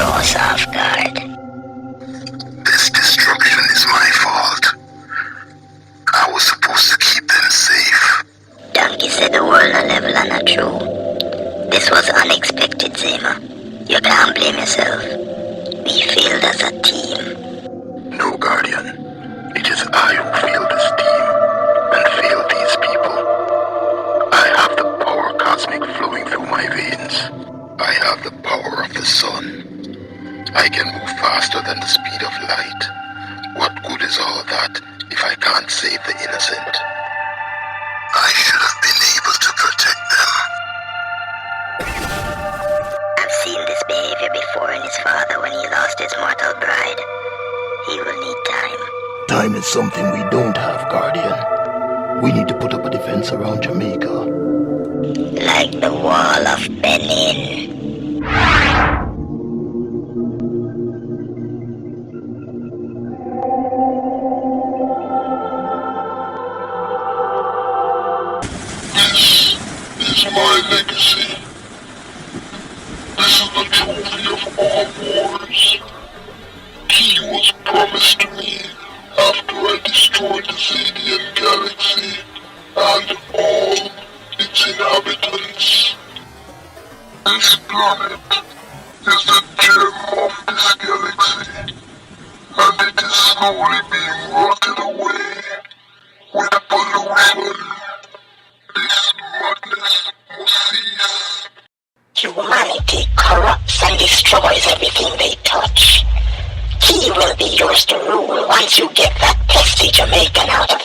throw us off guard. This destruction is my fault. I was supposed to keep them safe. Donkey said the world no level and not true. This was unexpected, Zema. You can't blame yourself. We failed as a team. No, Guardian. It is I who failed this team and failed these people. I have the power cosmic flowing through my veins. I have the power of the sun. I can move faster than the speed of light. What good is all that if I can't save the innocent? I should have been able to protect them. I've seen this behavior before in his father when he lost his mortal bride. He will need time. Time is something we don't have, Guardian. We need to put up a defense around Jamaica. Like the wall of Benin. This is my legacy. This is the trophy of all wars. Key was promised to me after I destroyed the Zadian galaxy and all its inhabitants. This planet is the gem of this galaxy, and it is slowly being rotted away with pollution. This madness must cease. Humanity corrupts and destroys everything they touch. He will be yours to rule once you get that pesky Jamaican out of